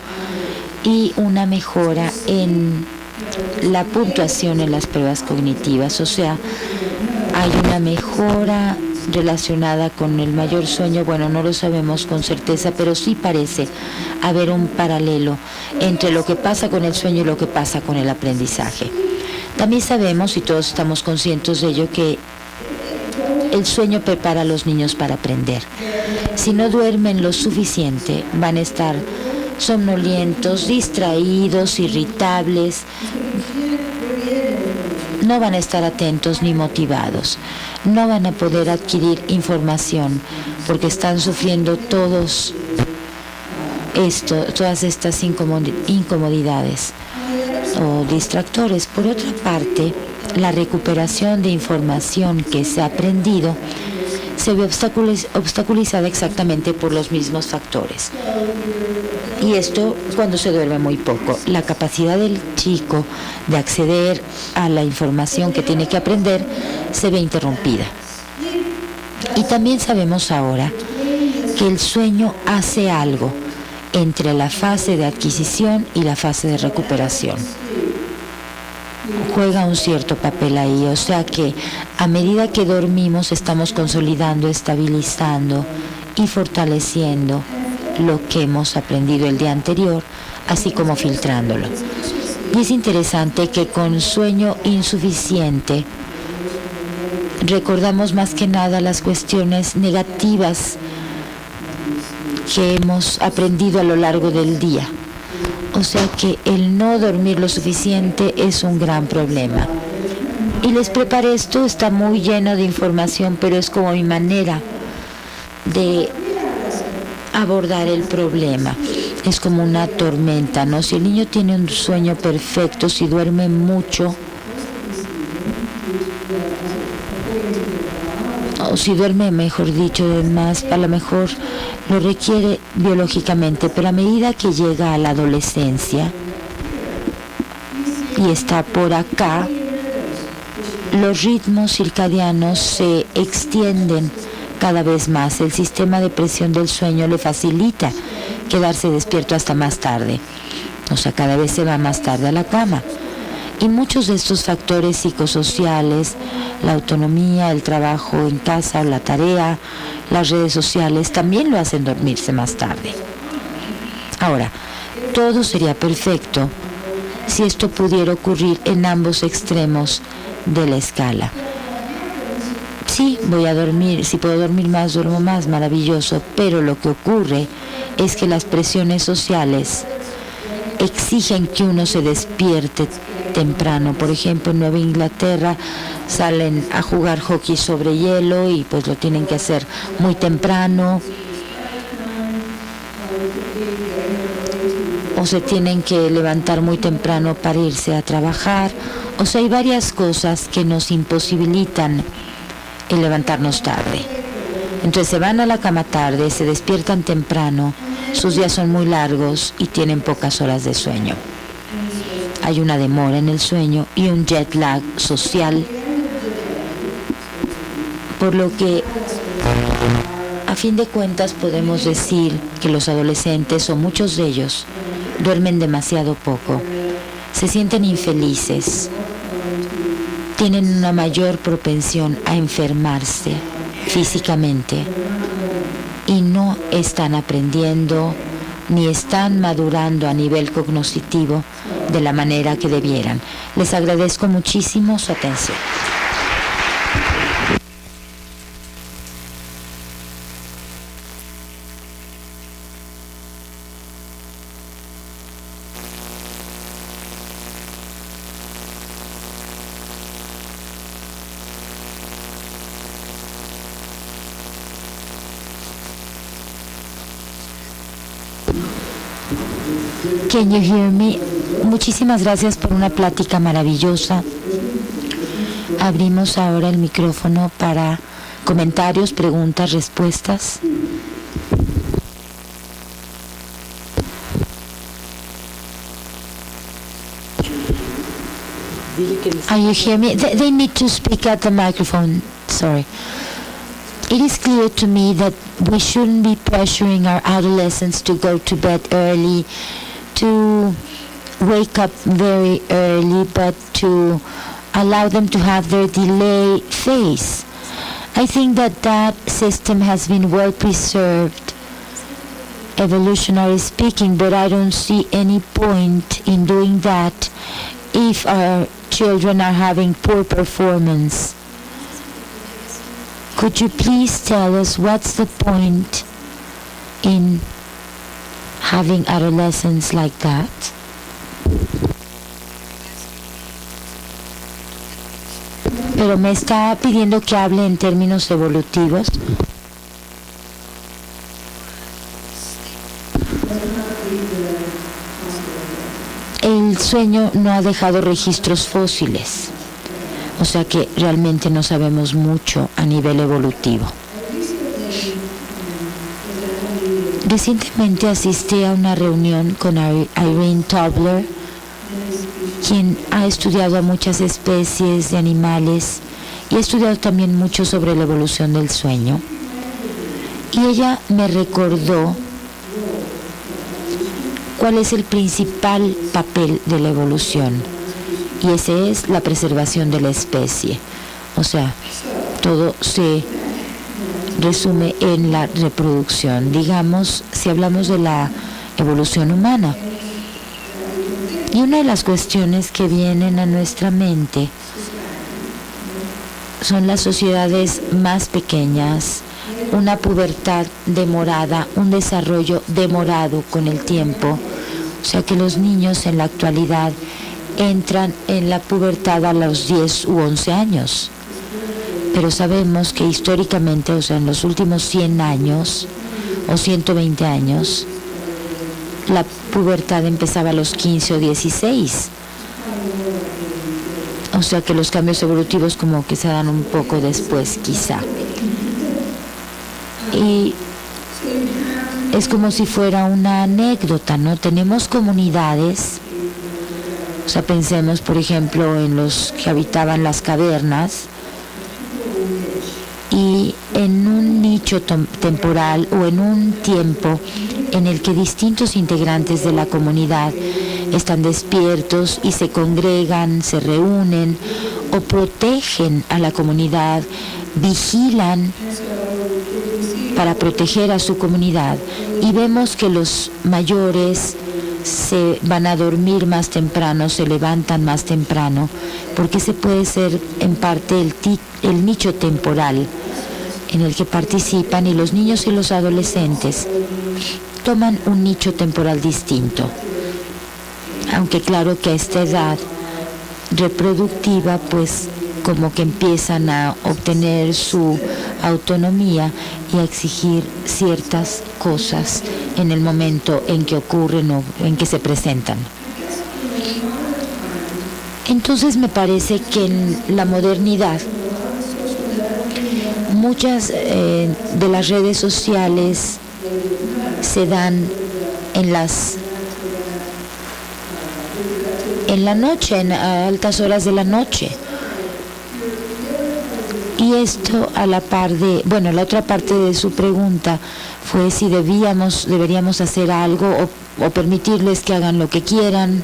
A: y una mejora en la puntuación en las pruebas cognitivas. O sea, hay una mejora relacionada con el mayor sueño. Bueno, no lo sabemos con certeza, pero sí parece haber un paralelo entre lo que pasa con el sueño y lo que pasa con el aprendizaje. También sabemos, y todos estamos conscientes de ello, que el sueño prepara a los niños para aprender. Si no duermen lo suficiente, van a estar somnolientos, distraídos, irritables, no van a estar atentos ni motivados, no van a poder adquirir información porque están sufriendo todas estas incomodidades o distractores. Por otra parte, la recuperación de información que se ha aprendido se ve obstaculizada exactamente por los mismos factores. Y esto cuando se duerme muy poco. La capacidad del chico de acceder a la información que tiene que aprender se ve interrumpida. Y también sabemos ahora que el sueño hace algo entre la fase de adquisición y la fase de recuperación. Juega un cierto papel ahí, o sea que a medida que dormimos estamos consolidando, estabilizando y fortaleciendo lo que hemos aprendido el día anterior, así como filtrándolo. Y es interesante que con sueño insuficiente recordamos más que nada las cuestiones negativas que hemos aprendido a lo largo del día. O sea que el no dormir lo suficiente es un gran problema. Y les preparé esto, está muy lleno de información, pero es como mi manera de abordar el problema. Es como una tormenta, ¿no? Si el niño tiene un sueño perfecto, si duerme mucho, o si duerme, mejor dicho, más, a lo mejor lo requiere biológicamente, pero a medida que llega a la adolescencia y está por acá, los ritmos circadianos se extienden cada vez más. El sistema de presión del sueño le facilita quedarse despierto hasta más tarde. O sea, cada vez se va más tarde a la cama. Y muchos de estos factores psicosociales, la autonomía, el trabajo en casa o la tarea, las redes sociales, también lo hacen dormirse más tarde. Ahora, todo sería perfecto si esto pudiera ocurrir en ambos extremos de la escala. Sí, voy a dormir, si puedo dormir más, duermo más, maravilloso, pero lo que ocurre es que las presiones sociales exigen que uno se despierte temprano. Por ejemplo, en Nueva Inglaterra salen a jugar hockey sobre hielo y pues lo tienen que hacer muy temprano, o se tienen que levantar muy temprano para irse a trabajar. O sea, hay varias cosas que nos imposibilitan el levantarnos tarde. Entonces se van a la cama tarde, se despiertan temprano, sus días son muy largos y tienen pocas horas de sueño. Hay una demora en el sueño y un jet lag social, por lo que a fin de cuentas podemos decir que los adolescentes, o muchos de ellos, duermen demasiado poco, se sienten infelices, tienen una mayor propensión a enfermarse físicamente y no están aprendiendo ni están madurando a nivel cognitivo de la manera que debieran. Les agradezco muchísimo su atención. Can you hear me? Muchísimas gracias por una plática maravillosa. Abrimos ahora el micrófono para comentarios, preguntas, respuestas. Are you hearing me? They need to speak at the microphone. Sorry. It is clear to me that we shouldn't be pressuring our adolescents to go to bed early, to wake up very early, but to allow them to have their delay phase. I think that that system has been well preserved, evolutionary speaking, but I don't see any point in doing that if our children are having poor performance. Could you please tell us what's the point in having adolescents like that? Pero me está pidiendo que hable en términos evolutivos. El sueño no ha dejado registros fósiles, o sea que realmente no sabemos mucho a nivel evolutivo. Recientemente asistí a una reunión con Irene Tobler, quien ha estudiado a muchas especies de animales y ha estudiado también mucho sobre la evolución del sueño. Y ella me recordó cuál es el principal papel de la evolución, y ese es la preservación de la especie. O sea, todo se resume en la reproducción. Digamos, si hablamos de la evolución humana. Y una de las cuestiones que vienen a nuestra mente son las sociedades más pequeñas, una pubertad demorada, un desarrollo demorado con el tiempo. O sea que los niños en la actualidad entran en la pubertad a los 10 u 11 años. Pero sabemos que históricamente, o sea, en los últimos 100 años o 120 años, la pubertad empezaba a los 15 o 16. O sea que los cambios evolutivos como que se dan un poco después, quizá. Y es como si fuera una anécdota, ¿no? Tenemos comunidades, o sea, pensemos, por ejemplo, en los que habitaban las cavernas, y en un nicho nicho temporal o en un tiempo en el que distintos integrantes de la comunidad están despiertos y se congregan, se reúnen o protegen a la comunidad, vigilan para proteger a su comunidad, y vemos que los mayores se van a dormir más temprano, se levantan más temprano, porque ese puede ser en parte el nicho temporal en el que participan, y los niños y los adolescentes toman un nicho temporal distinto. Aunque claro que a esta edad reproductiva, pues como que empiezan a obtener su autonomía y a exigir ciertas cosas en el momento en que ocurren o en que se presentan. Entonces me parece que en la modernidad muchas de las redes sociales se dan en la noche, a altas horas de la noche. Y esto a la par de, bueno, la otra parte de su pregunta fue si deberíamos hacer algo o permitirles que hagan lo que quieran,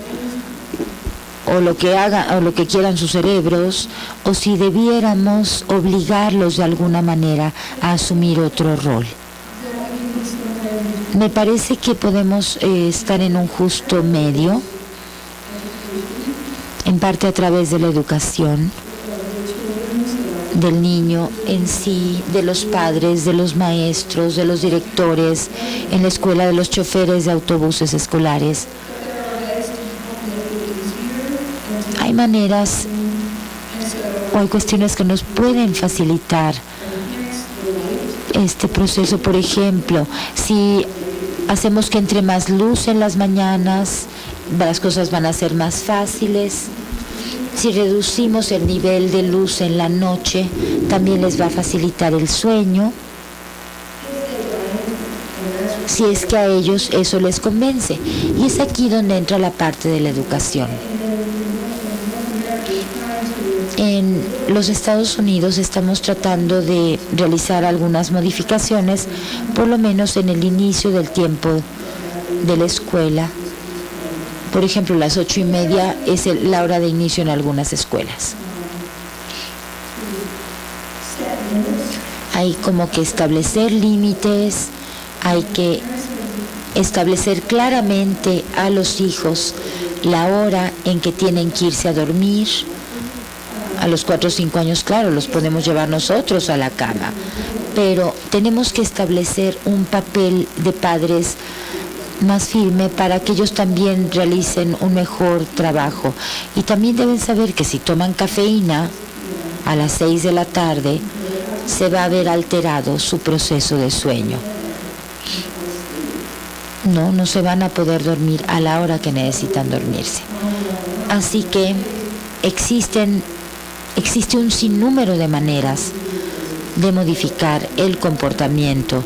A: o lo que quieran sus cerebros, o si debiéramos obligarlos de alguna manera a asumir otro rol. Me parece que podemos estar en un justo medio, en parte a través de la educación del niño en sí, de los padres, de los maestros, de los directores en la escuela, de los choferes de autobuses escolares. Hay maneras o hay cuestiones que nos pueden facilitar este proceso. Por ejemplo, si hacemos que entre más luz en las mañanas, las cosas van a ser más fáciles. Si reducimos el nivel de luz en la noche, también les va a facilitar el sueño, si es que a ellos eso les convence. Y es aquí donde entra la parte de la educación. En los Estados Unidos estamos tratando de realizar algunas modificaciones, por lo menos en el inicio del tiempo de la escuela. Por ejemplo, las 8:30 es la hora de inicio en algunas escuelas. Hay como que establecer límites, hay que establecer claramente a los hijos la hora en que tienen que irse a dormir. A los 4 o 5 años, claro, los podemos llevar nosotros a la cama, pero tenemos que establecer un papel de padres más firme para que ellos también realicen un mejor trabajo. Y también deben saber que si toman cafeína a las 6 de la tarde, se va a ver alterado su proceso de sueño. No se van a poder dormir a la hora que necesitan dormirse. Así que existe un sinnúmero de maneras de modificar el comportamiento.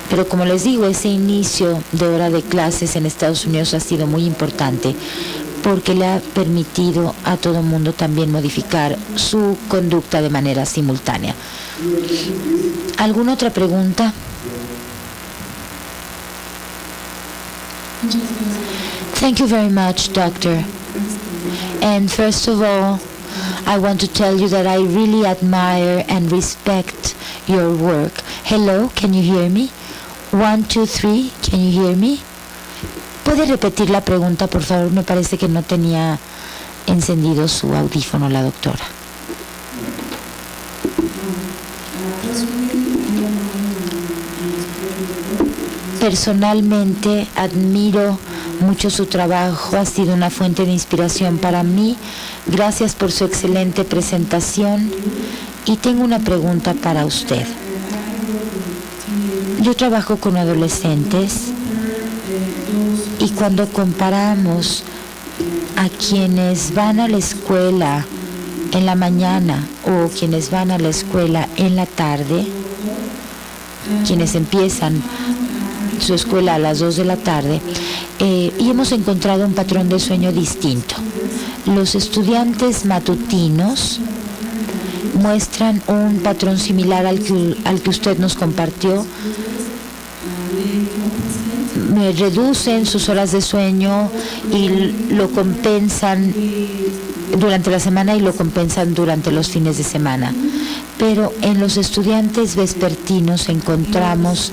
A: Pero como les digo, ese inicio de hora de clases en Estados Unidos ha sido muy importante porque le ha permitido a todo el mundo también modificar su conducta de manera simultánea. ¿Alguna otra pregunta? Thank you very much, Doctor. And first of all, I want to tell you that I really admire and respect your work. Hello, can you hear me? 1, 2, 3, can you hear me? ¿Puede repetir la pregunta, por favor? Me parece que no tenía encendido su audífono la doctora. Personalmente admiro mucho su trabajo, ha sido una fuente de inspiración para mí. Gracias por su excelente presentación. Y tengo una pregunta para usted. Yo trabajo con adolescentes y cuando comparamos a quienes van a la escuela en la mañana o quienes van a la escuela en la tarde, quienes empiezan su escuela a las 2 de la tarde, y hemos encontrado un patrón de sueño distinto. Los estudiantes matutinos muestran un patrón similar al que usted nos compartió. Reducen sus horas de sueño y lo compensan durante la semana y lo compensan durante los fines de semana. Pero en los estudiantes vespertinos encontramos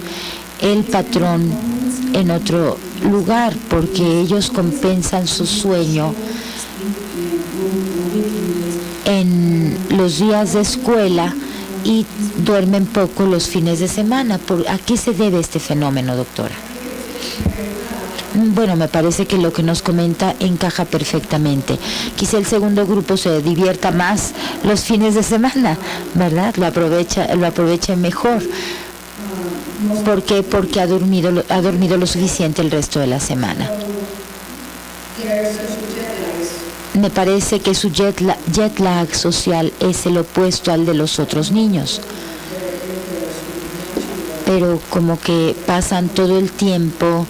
A: el patrón en otro lugar, porque ellos compensan su sueño en los días de escuela y duermen poco los fines de semana. ¿A qué se debe este fenómeno, doctora? Bueno, me parece que lo que nos comenta encaja perfectamente. Quizá el segundo grupo se divierta más los fines de semana, ¿verdad? Lo aprovecha mejor. ¿Por qué? Porque ha dormido lo suficiente el resto de la semana. Me parece que su jet lag social es el opuesto al de los otros niños. Pero como que pasan todo el tiempo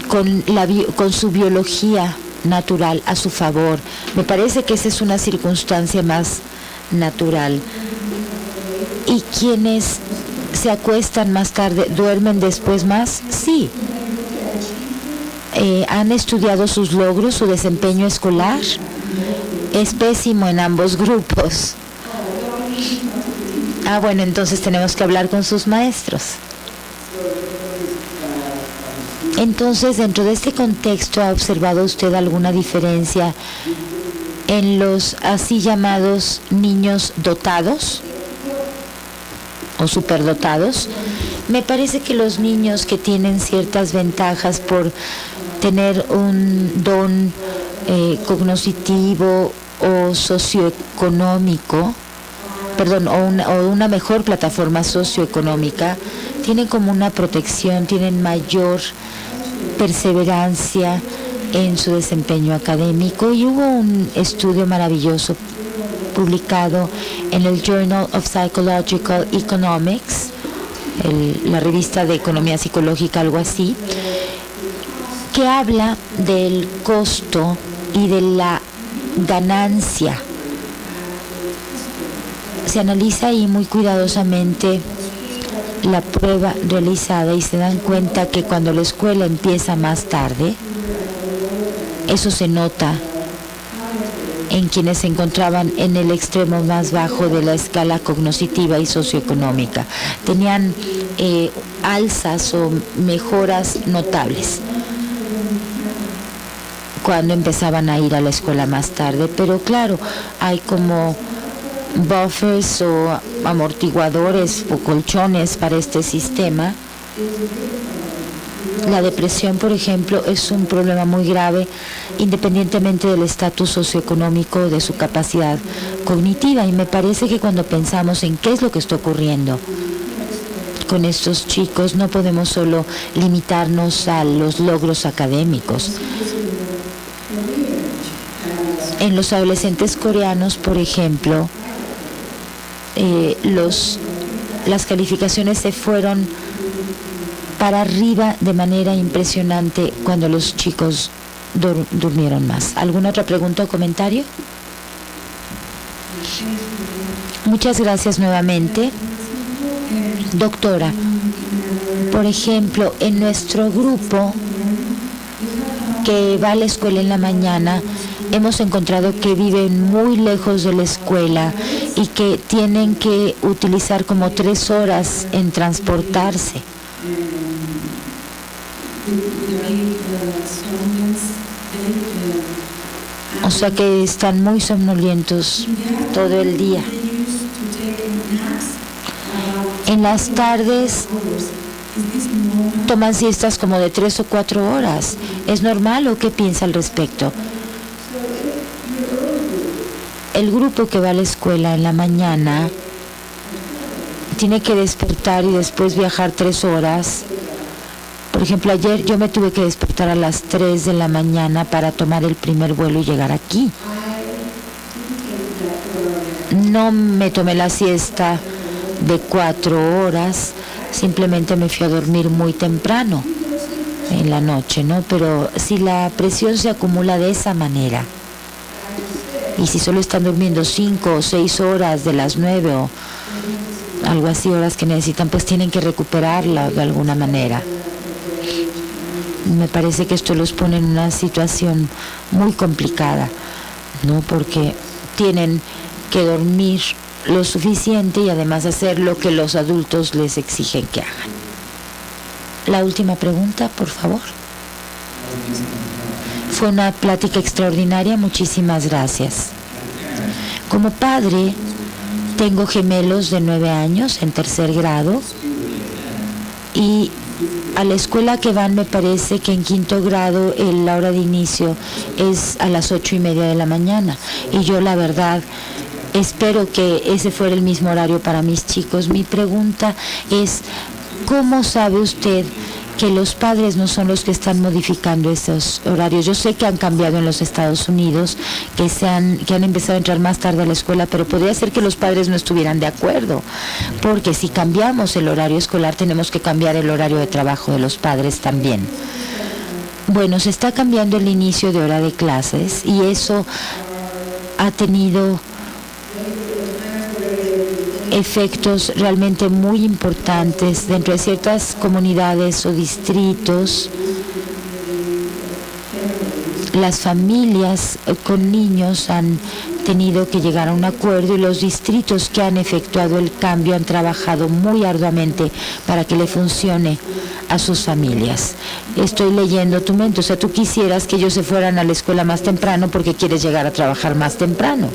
A: con su biología natural a su favor. Me parece que esa es una circunstancia más natural. ¿Y quienes se acuestan más tarde duermen después más? Sí. ¿Han estudiado sus logros, su desempeño escolar? Es pésimo en ambos grupos. Bueno, entonces tenemos que hablar con sus maestros. Entonces, dentro de este contexto, ¿ha observado usted alguna diferencia en los así llamados niños dotados o superdotados? Me parece que los niños que tienen ciertas ventajas por tener un don cognoscitivo o socioeconómico, o una mejor plataforma socioeconómica, tienen como una protección, tienen mayor perseverancia en su desempeño académico. Y hubo un estudio maravilloso publicado en el Journal of Psychological Economics, la revista de economía psicológica, algo así, que habla del costo y de la ganancia. Se analiza ahí muy cuidadosamente la prueba realizada y se dan cuenta que cuando la escuela empieza más tarde, eso se nota en quienes se encontraban en el extremo más bajo de la escala cognoscitiva y socioeconómica. Tenían alzas o mejoras notables cuando empezaban a ir a la escuela más tarde. Pero claro, hay como buffers o amortiguadores o colchones para este sistema. La depresión, por ejemplo, es un problema muy grave independientemente del estatus socioeconómico o de su capacidad cognitiva, y me parece que cuando pensamos en qué es lo que está ocurriendo con estos chicos, no podemos solo limitarnos a los logros académicos. En los adolescentes coreanos, por ejemplo, las calificaciones se fueron para arriba de manera impresionante cuando los chicos durmieron más. ¿Alguna otra pregunta o comentario? Muchas gracias nuevamente. Doctora, por ejemplo, en nuestro grupo que va a la escuela en la mañana, hemos encontrado que viven muy lejos de la escuela y que tienen que utilizar como 3 horas en transportarse. O sea que están muy somnolientos todo el día. En las tardes toman siestas como de 3 o 4 horas. ¿Es normal o qué piensa al respecto? El grupo que va a la escuela en la mañana tiene que despertar y después viajar 3 horas. Por ejemplo, ayer yo me tuve que despertar a las 3 de la mañana para tomar el primer vuelo y llegar aquí. No me tomé la siesta de 4 horas, simplemente me fui a dormir muy temprano en la noche, ¿no? Pero si la presión se acumula de esa manera, Y si solo están durmiendo 5 o 6 horas de las 9 o algo así, horas que necesitan, pues tienen que recuperarla de alguna manera. Me parece que esto los pone en una situación muy complicada, ¿no? Porque tienen que dormir lo suficiente y además hacer lo que los adultos les exigen que hagan. La última pregunta, por favor. Fue una plática extraordinaria, muchísimas gracias. Como padre, tengo gemelos de 9 años en 3er grado y a la escuela que van me parece que en 5º grado la hora de inicio es a las 8:30 de la mañana y yo la verdad espero que ese fuera el mismo horario para mis chicos. Mi pregunta es, ¿cómo sabe usted que los padres no son los que están modificando esos horarios? Yo sé que han cambiado en los Estados Unidos, que han empezado a entrar más tarde a la escuela, pero podría ser que los padres no estuvieran de acuerdo, porque si cambiamos el horario escolar tenemos que cambiar el horario de trabajo de los padres también. Bueno, se está cambiando el inicio de hora de clases y eso ha tenido efectos realmente muy importantes dentro de ciertas comunidades o distritos. Las familias con niños han tenido que llegar a un acuerdo y los distritos que han efectuado el cambio han trabajado muy arduamente para que le funcione a sus familias. Estoy leyendo tu mente, o sea, tú quisieras que ellos se fueran a la escuela más temprano porque quieres llegar a trabajar más temprano.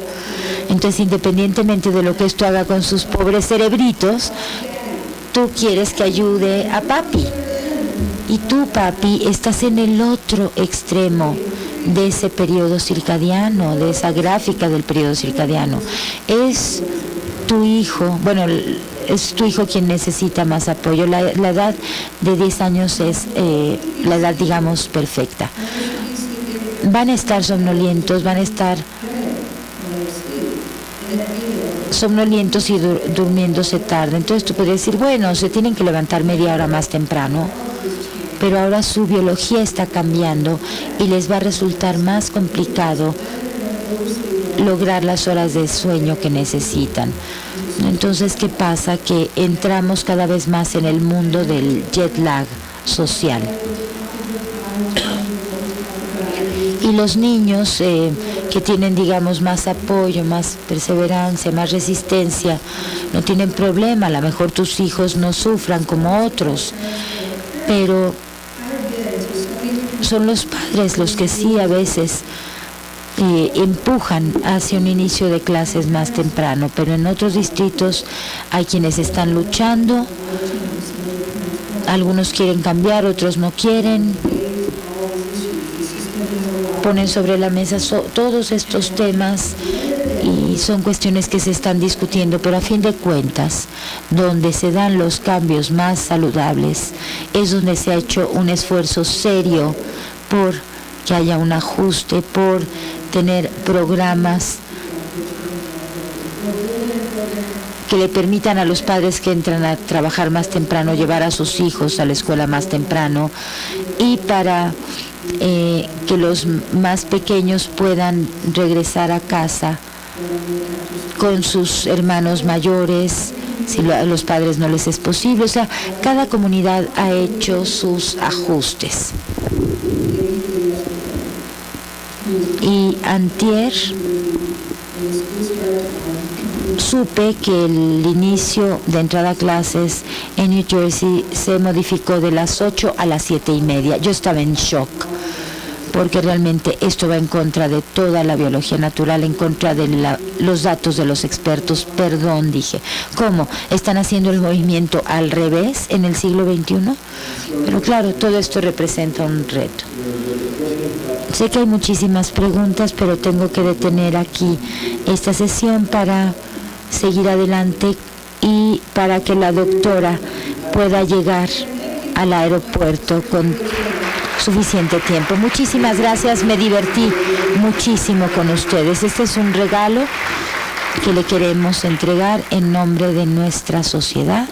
A: Entonces, independientemente de lo que esto haga con sus pobres cerebritos, tú quieres que ayude a papi. Y tú, papi, estás en el otro extremo de ese periodo circadiano, de esa gráfica del periodo circadiano. Es tu hijo, bueno, es tu hijo quien necesita más apoyo. La edad de 10 años es la edad, digamos, perfecta. Van a estar somnolientos, van a estar somnolientos y durmiéndose tarde. Entonces tú podrías decir, bueno, se tienen que levantar media hora más temprano, pero ahora su biología está cambiando y les va a resultar más complicado lograr las horas de sueño que necesitan. Entonces, ¿qué pasa? Que entramos cada vez más en el mundo del jet lag social. Y los niños que tienen, digamos, más apoyo, más perseverancia, más resistencia, no tienen problema. A lo mejor tus hijos no sufran como otros, pero son los padres los que sí a veces empujan hacia un inicio de clases más temprano, pero en otros distritos hay quienes están luchando, algunos quieren cambiar, otros no quieren, ponen sobre la mesa todos estos temas y son cuestiones que se están discutiendo, pero a fin de cuentas, donde se dan los cambios más saludables es donde se ha hecho un esfuerzo serio por que haya un ajuste, por tener programas que le permitan a los padres que entran a trabajar más temprano llevar a sus hijos a la escuela más temprano y para que los más pequeños puedan regresar a casa con sus hermanos mayores, si a los padres no les es posible. O sea, cada comunidad ha hecho sus ajustes. Y antier supe que el inicio de entrada a clases en New Jersey se modificó de las 8 a las 7:30. Yo estaba en shock, porque realmente esto va en contra de toda la biología natural, en contra de los datos de los expertos. Perdón, dije, ¿cómo? ¿Están haciendo el movimiento al revés en el siglo XXI? Pero claro, todo esto representa un reto. Sé que hay muchísimas preguntas, pero tengo que detener aquí esta sesión para seguir adelante y para que la doctora pueda llegar al aeropuerto con suficiente tiempo. Muchísimas gracias, me divertí muchísimo con ustedes. Este es un regalo que le queremos entregar en nombre de nuestra sociedad